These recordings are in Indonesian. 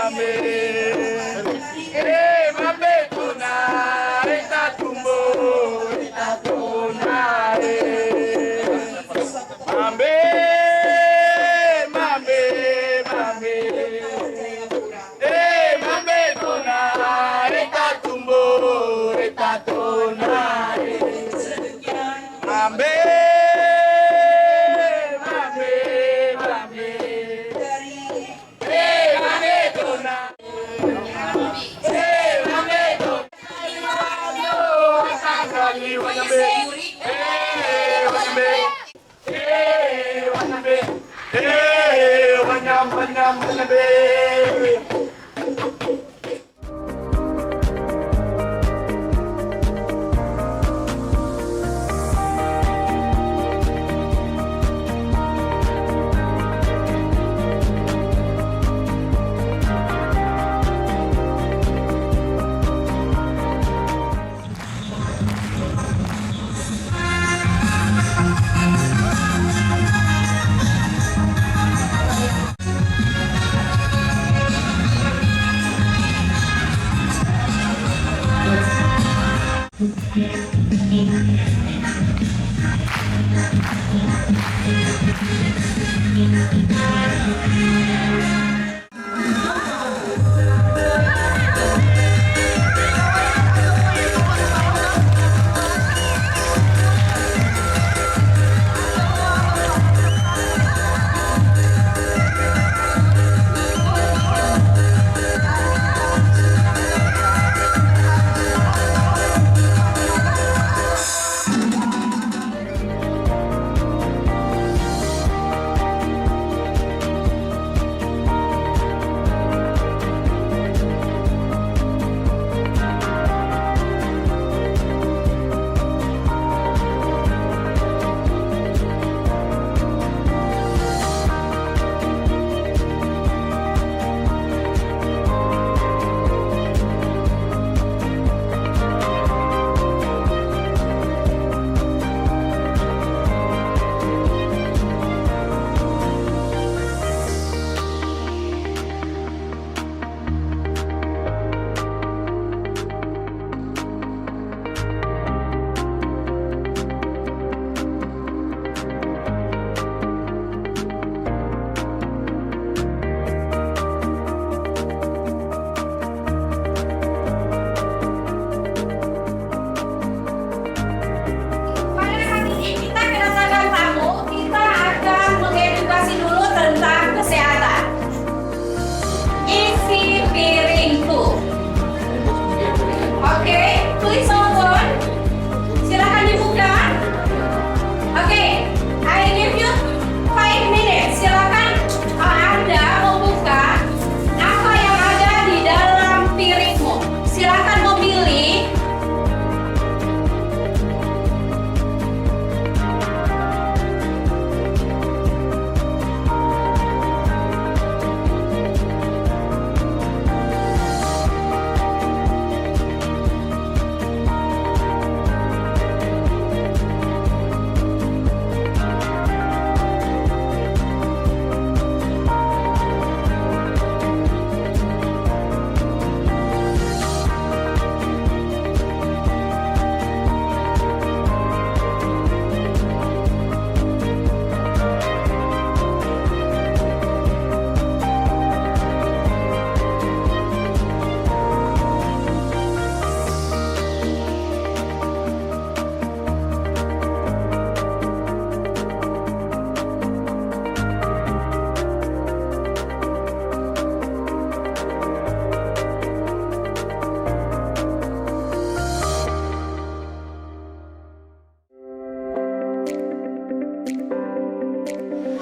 mame. Mame tunai tak tumbo, tak tunai. Mame, mame, mame. Mame tunai tak tumbo, tak tunai. Mame.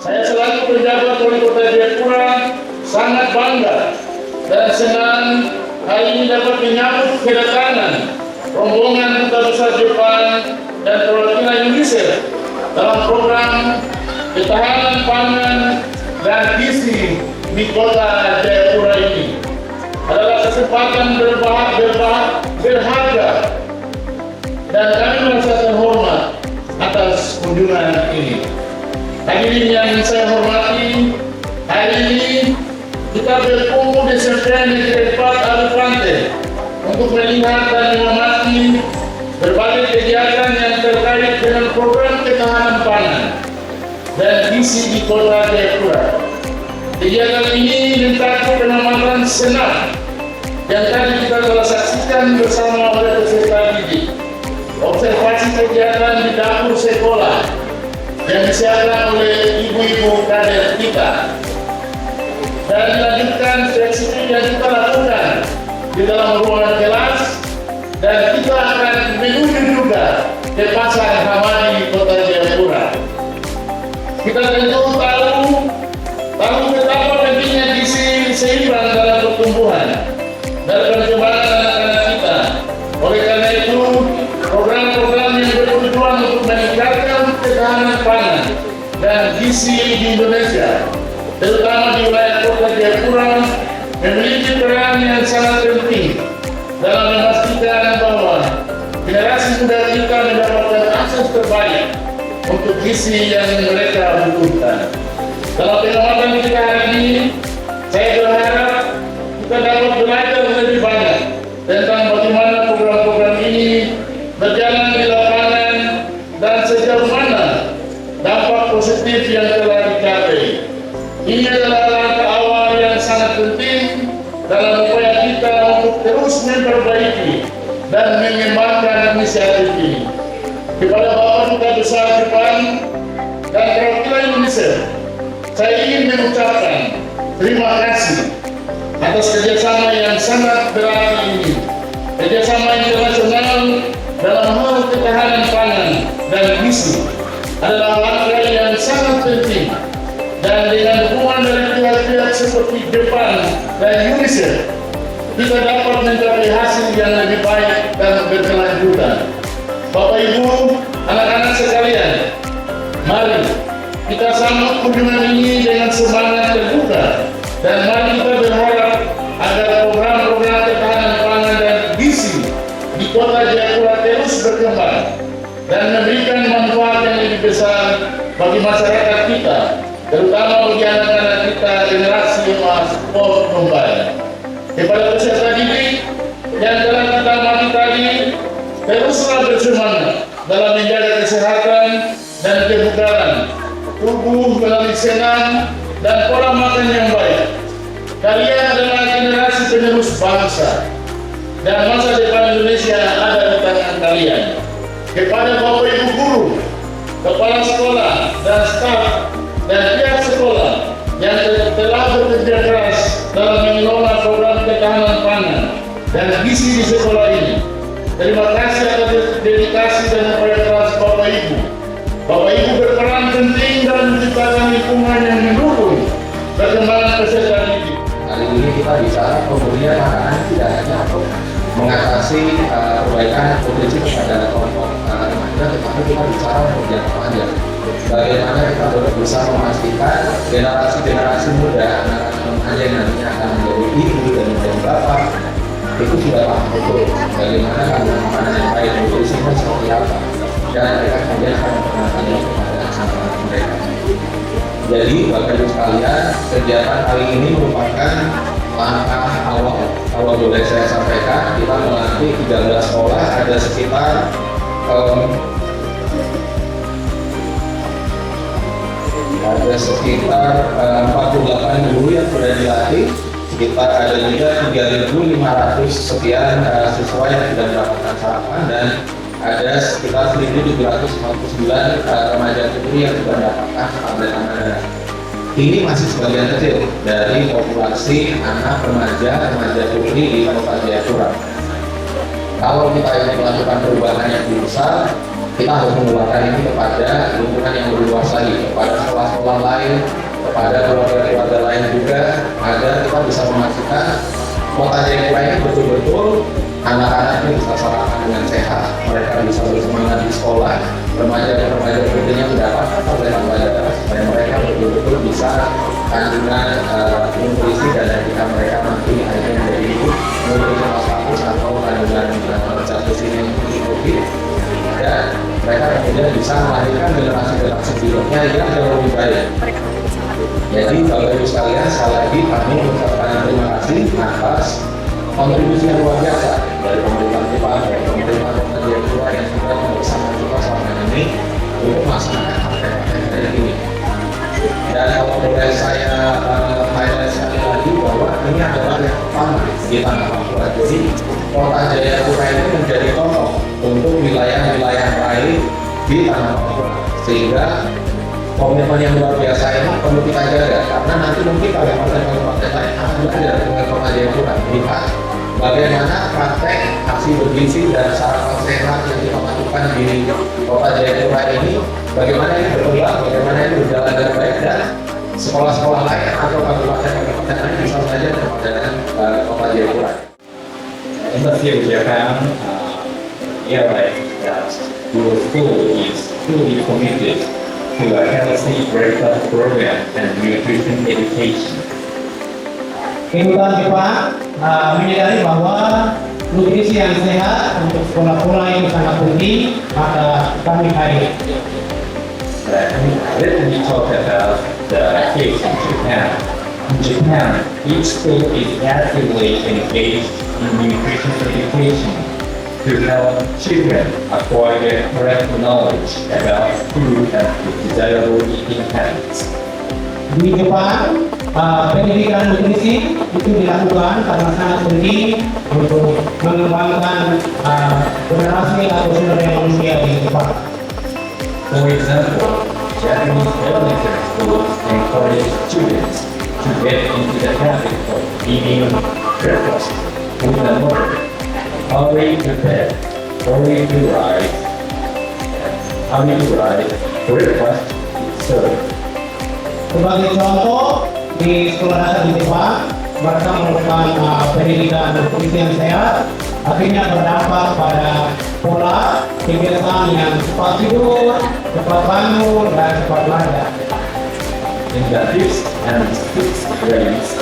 Saya selaku penjabat Wali Kota Jayapura sangat bangga dan senang hari ini dapat menyambut kedatangan rombongan Duta Besar Jepang dan perwakilan UNICEF dalam program ketahanan pangan dan gizi di Kota Jayapura ini. Adalah kesempatan berharga dan kami merasa terhormat atas kunjungan ini. Hadirin yang saya hormati, hari ini kita berkumpul di SMP Negeri 4 Alupante untuk melihat dan mengamati berbagai kegiatan yang terkait dengan program ketahanan pangan dan gizi di Kota Jayapura. Kegiatan ini mencakup pengamatan senam yang tadi kita telah saksikan bersama oleh peserta didik, observasi kegiatan di dapur sekolah yang disiapkan oleh ibu-ibu kader kita, dan dilanjutkan spesifik yang kita lakukan di dalam ruangan kelas, dan kita akan menuju juga ke Pasar Hamadi Kota Jayapura. Kita tentu tahu betapa pentingnya gizi seimbang dalam pertumbuhan dan perkembangan anak-anak kita. Oleh karena itu, program-program yang bertujuan untuk meningkatkan ketahanan pangan dan gizi di Indonesia, terutama di wilayah Kota Jayapura, memiliki peran yang sangat penting dalam memastikan bahwa generasi muda kita mendapatkan akses terbaik untuk gizi yang mereka butuhkan. Dalam pengamatan kita hari ini, saya berharap kita dapat belajar lebih banyak tentang bagaimana program-program ini berjalan di lapangan dan sejauh mana dampak positif yang telah dicapai. Ini adalah langkah awal yang sangat penting dalam upaya kita untuk terus memperbaiki dan mengembangkan inisiatif ini. Kepada Bapak Duta Besar Jepang dan perwakilan UNICEF, saya ingin mengucapkan terima kasih atas kerjasama yang sangat berarti ini. Kerjasama internasional dalam hal ketahanan pangan dan gizi adalah langkah yang sangat penting, dan dengan dukungan dari pihak-pihak seperti Jepang dan UNICEF, kita dapat mencapai hasil yang lebih baik dan berkelanjutan. Bapak Ibu, anak-anak sekalian, mari kita sambut kunjungan ini dengan semangat terbuka, dan mari kita berharap agar program-program ketahanan pangan dan gizi di Kota Jayapura terus berkembang dan memberikan manfaat yang lebih besar bagi masyarakat kita, terutama bagi anak-anak kita generasi mahasiswa kembali. Kepada peserta didik yang telah kita amati tadi, teruslah bersemangat dalam menjaga kesehatan dan kebugaran tubuh melalui senam dan pola makan yang baik. Kalian adalah generasi penerus bangsa, dan masa depan Indonesia ada di tangan kalian. Kepada Bapak Ibu guru, kepala sekolah dan staf dan pihak sekolah yang telah bekerja keras dalam mengelola program ketahanan pangan dan gizi di sekolah ini, terima kasih atas dedikasi dan upaya keras Bapak Ibu. Bapak Ibu berperan penting dalam menciptakan lingkungan yang mendukung perkembangan peserta didik. Kali ini kita bicara pemberian makanan tidak hanya untuk mengatasi perbaikan nutrisi kepada kelompok remaja, tetapi kita bicara untuk jangka panjang. Bagaimana kita berusaha memastikan generasi muda, anak-anak remaja yang nantinya akan menjadi ibu dan menjadi bapak, itu sudah paham betul bagaimana kandungan makanan yang baik, nutrisinya seperti apa, dan mereka kemudian akan memperkenalkannya kepada anak-anak mereka. Jadi Bapak Ibu sekalian, kegiatan kali ini merupakan langkah awal. Kalau boleh saya sampaikan, kita melatih 13 sekolah, ada sekitar 48 guru yang sudah dilatih, sekitar ada juga 3.500 sekian siswa yang sudah mendapatkan sarapan, dan ada sekitar 1.749 remaja putri yang sudah mendapatkan tablet. Ini masih sebagian kecil dari populasi anak remaja putri di Kota Jayapura. Kalau kita ingin melakukan perubahan yang lebih besar, kita harus mengeluarkan ini kepada lingkungan yang lebih luas lagi, kepada sekolah-sekolah lain, kepada keluarga-keluarga lain juga, agar kita bisa memastikan Kota Jayapura ini betul-betul anak-anak ini bisa sarapan dengan sehat, mereka bisa bersemangat di sekolah, remaja-remaja putrinya mendapatkan pelajaran supaya mereka betul-betul bisa kandungan nutrisi dan ketika mereka nanti akhirnya menjadi nutrisi status atau kandungan zat besi yang cukup, dan mereka kemudian bisa melahirkan generasi berikutnya yang jauh lebih baik. Jadi Bapak Ibu sekalian, sekali lagi kami mengucapkan atas kontribusi yang luar biasa dari pemerintah Jepang, dari pemerintah Kota Jayapura yang sudah bersama kita selama ini untuk melaksanakan paket-paket dari ini. Dan kalau boleh saya highlight sekali lagi bahwa ini adalah yang pertama di tanah Papua. Jadi Kota Jayapura ini menjadi contoh untuk wilayah-wilayah lain di tanah Papua, sehingga komitmen yang luar biasa ini perlu kita jaga, karena nanti mungkin kabupaten lain akan belajar dengan Kota Jayapura, lihat bagaimana praktek aksi bergizi dan sarapan sehat yang kita lakukan di Kota Jayapura ini, bagaimana ini berkembang, bagaimana ini berjalan dengan baik, dan sekolah-sekolah lain atau kabupaten lain bisa belajar dengan Kota Jayapura. Embassy of Japan realized that your school is fully committed to a healthy breakfast program and nutrition education. Kedutaan Jepang menyadari bahwa nutrisi yang sehat untuk sekolah-sekolah itu sangat penting, maka kami hadir. Let me talk about the case in Japan. In Japan, each school is actively engaged in nutrition education to help children acquire correct knowledge about food and desirable eating habits. Di Jepang, pendidikan nutrisi itu dilakukan karena sangat penting untuk mengembangkan generasi atau sumber daya manusia di Jepang. For example, Japanese elementary schools encourage students to get into the habit of eating breakfast in the morning, early to bed, early to rise, breakfast is served. Sebagai contoh, di sekolah dasar di Jepang, mereka melakukan pendidikan nutrisi yang sehat, akhirnya berdampak pada pola kebiasaan yang cepat tidur, cepat bangun, dan cepat belajar. In the 5th and 6th grades,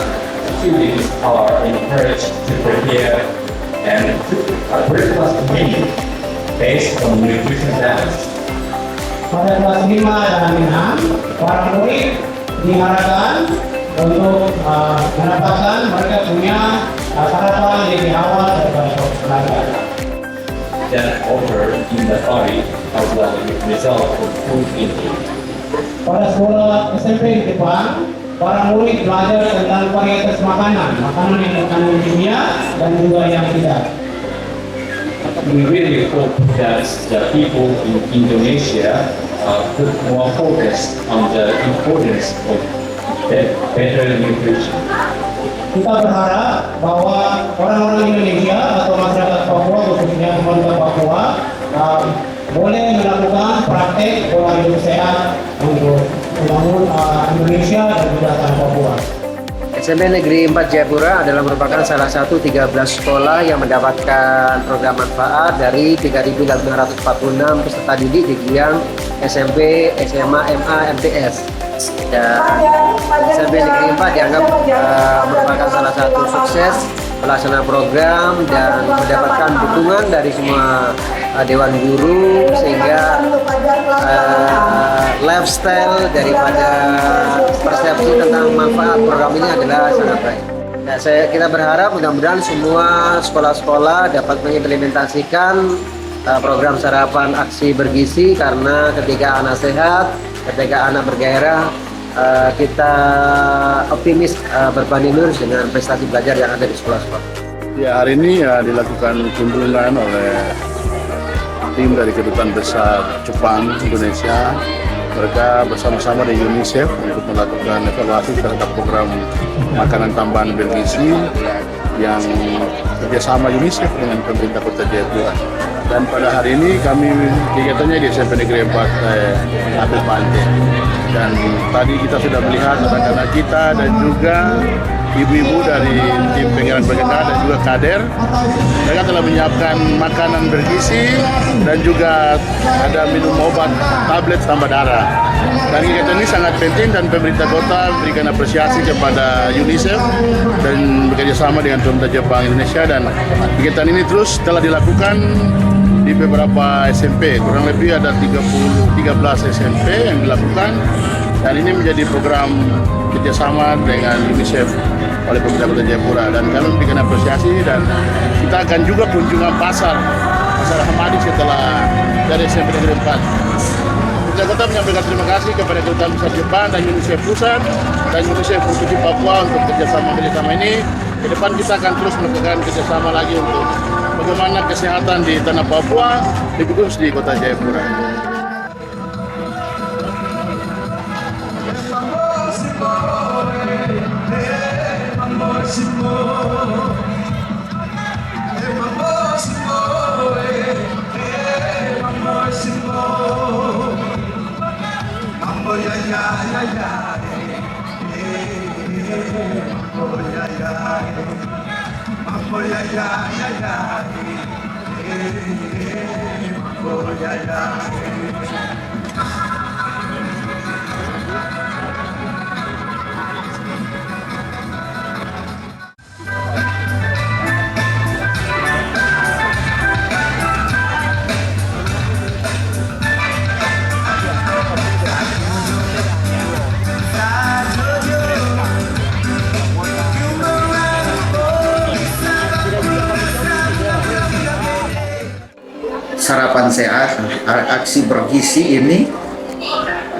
students are encouraged to prepare and cook a breakfast menu based on nutrition balance. Pada kelas 5 dan 6, para murid diharapkan untuk mendapatkan mereka punya sarapan lebih awal daripada belajar. That offer in the body as well as result of food intake. Pada sekolah SMP di Jepang, para murid belajar tentang varietas makanan yang mengandung kimia dan juga yang tidak. We really hope that the people in Indonesia put more focus on the importance of better nutrition. Kita berharap bahwa orang-orang Indonesia atau masyarakat Papua, khususnya pemerintah Papua, boleh melakukan praktek pola hidup sehat untuk membangun Indonesia dan juga tanah Papua. SMP Negeri 4 Jayapura adalah merupakan salah satu 13 sekolah yang mendapatkan program manfaat dari 3.546 peserta didik di jenjang SMP, SMA, MA, MTS. Dan SMP Negeri 4 dianggap merupakan salah satu sukses pelaksanaan program dan mendapatkan dukungan dari semua Dewan Guru, sehingga lifestyle daripada persepsi tentang manfaat program ini adalah sangat baik. Nah, kita berharap mudah-mudahan semua sekolah-sekolah dapat mengimplementasikan program sarapan aksi bergizi, karena ketika anak sehat, ketika anak bergairah, kita optimis berbanding lurus dengan prestasi belajar yang ada di sekolah-sekolah. Ya, hari ini dilakukan kunjungan oleh tim dari Kedutaan Besar Jepang Indonesia. Mereka bersama-sama dengan UNICEF untuk melakukan evaluasi terhadap program makanan tambahan bergizi yang kerjasama UNICEF dengan pemerintah Kota Jayapura. Dan pada hari ini kami kegiatannya di SMP Negeri 4 Apel Pantai. Dan tadi kita sudah melihat anak-anak kita dan juga ibu-ibu dari tim pengairan bergerak dan juga kader. Mereka telah menyiapkan makanan bergizi dan juga ada minum obat tablet tambah darah. Dan kegiatan ini sangat penting dan pemerintah kota memberikan apresiasi kepada UNICEF dan bekerjasama dengan pemerintah Jepang Indonesia, dan kegiatan ini terus telah dilakukan di beberapa SMP, kurang lebih ada 13 SMP yang dilakukan, Dan ini menjadi program kerjasama dengan UNICEF oleh pemerintah Kota Jayapura, dan kami memberikan apresiasi, dan kita akan juga kunjungan pasar Hamadi setelah dari SMP Negeri 4. Kita tetap menyampaikan terima kasih kepada Kedutaan Besar Jepang dan UNICEF Pusat dan UNICEF Provinsi Papua untuk kerjasama ini. Ke depan kita akan terus melakukan kerjasama lagi untuk bagaimana kesehatan di tanah Papua, lebih khusus di Kota Jayapura. Sarapan sehat, aksi bergizi ini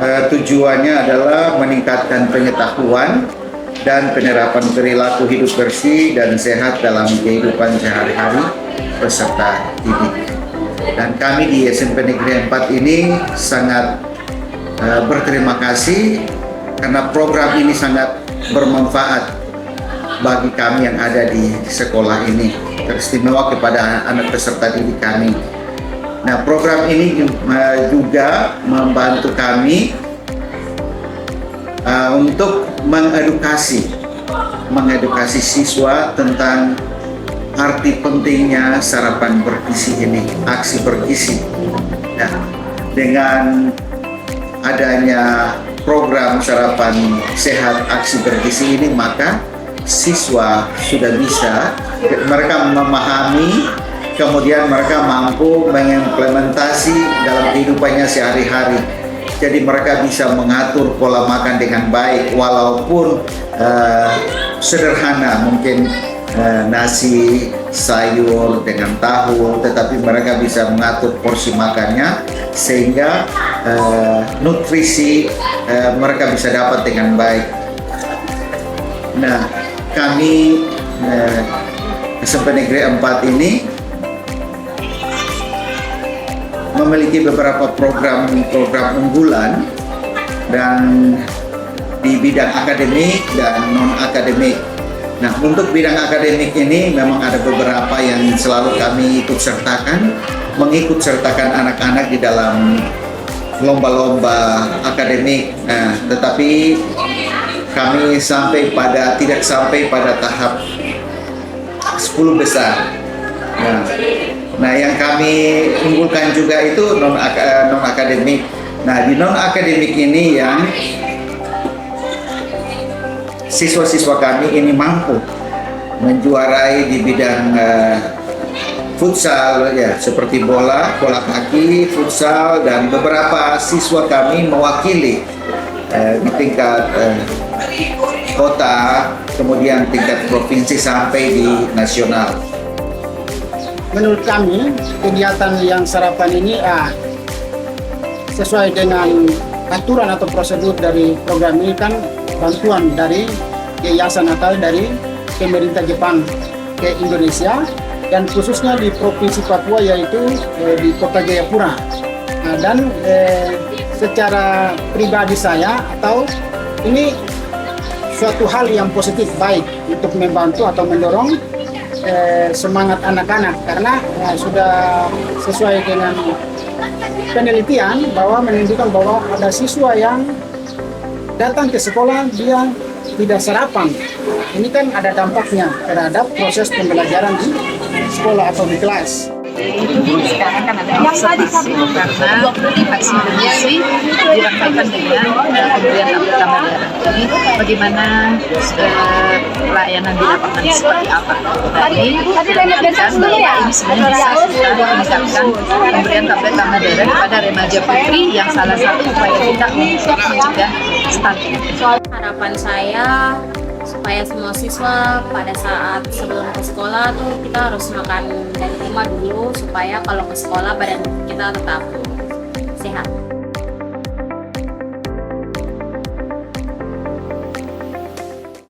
tujuannya adalah meningkatkan pengetahuan dan penerapan perilaku hidup bersih dan sehat dalam kehidupan sehari-hari peserta didik. Dan kami di SMP Negeri 4 ini sangat berterima kasih karena program ini sangat bermanfaat bagi kami yang ada di sekolah ini, teristimewa kepada anak peserta didik kami. Nah, program ini juga membantu kami untuk mengedukasi siswa tentang arti pentingnya sarapan bergizi ini, aksi bergizi. Nah, dengan adanya program sarapan sehat aksi bergizi ini, maka siswa sudah bisa, mereka memahami, kemudian mereka mampu mengimplementasi dalam kehidupannya sehari-hari. Jadi mereka bisa mengatur pola makan dengan baik, walaupun sederhana, mungkin nasi, sayur dengan tahu, tetapi mereka bisa mengatur porsi makannya sehingga nutrisi mereka bisa dapat dengan baik. Nah, kami SMP Negeri 4 ini memiliki beberapa program unggulan dan di bidang akademik dan non-akademik. Nah, untuk bidang akademik ini memang ada beberapa yang selalu kami ikut sertakan, mengikut sertakan anak-anak di dalam lomba-lomba akademik. Nah, tetapi kami tidak sampai pada tahap 10 besar. Nah, yang kami unggulkan juga itu non-akademik. Nah, di non-akademik ini yang siswa-siswa kami ini mampu menjuarai di bidang futsal, ya, seperti bola kaki, futsal, dan beberapa siswa kami mewakili di tingkat kota, kemudian tingkat provinsi sampai di nasional. Menurut kami, kegiatan yang sarapan ini sesuai dengan aturan atau prosedur dari program ini, kan bantuan dari yayasan atau dari pemerintah Jepang ke Indonesia, dan khususnya di Provinsi Papua, yaitu di Kota Jayapura. Dan secara pribadi saya, atau ini suatu hal yang positif, baik untuk membantu atau mendorong semangat anak-anak, karena sudah sesuai dengan penelitian bahwa menunjukkan bahwa ada siswa yang datang ke sekolah dia tidak sarapan. Ini kan ada dampaknya terhadap proses pembelajaran di sekolah atau di kelas. Sekarang kan ada observasi karena vaksin bergizi dirasakan dengan pemberian tablet tambahan. Jadi ini bagaimana pelayanan di lapangan seperti apa. Tadi dan bahwa ini sebenarnya bisa kita meningkatkan pemberian tablet tambahan darah kepada remaja putri yang salah satu upaya kita untuk mencegah stunting. Harapan saya supaya semua siswa pada saat sebelum ke sekolah tuh kita harus makan dari rumah dulu supaya kalau ke sekolah badan kita tetap sehat.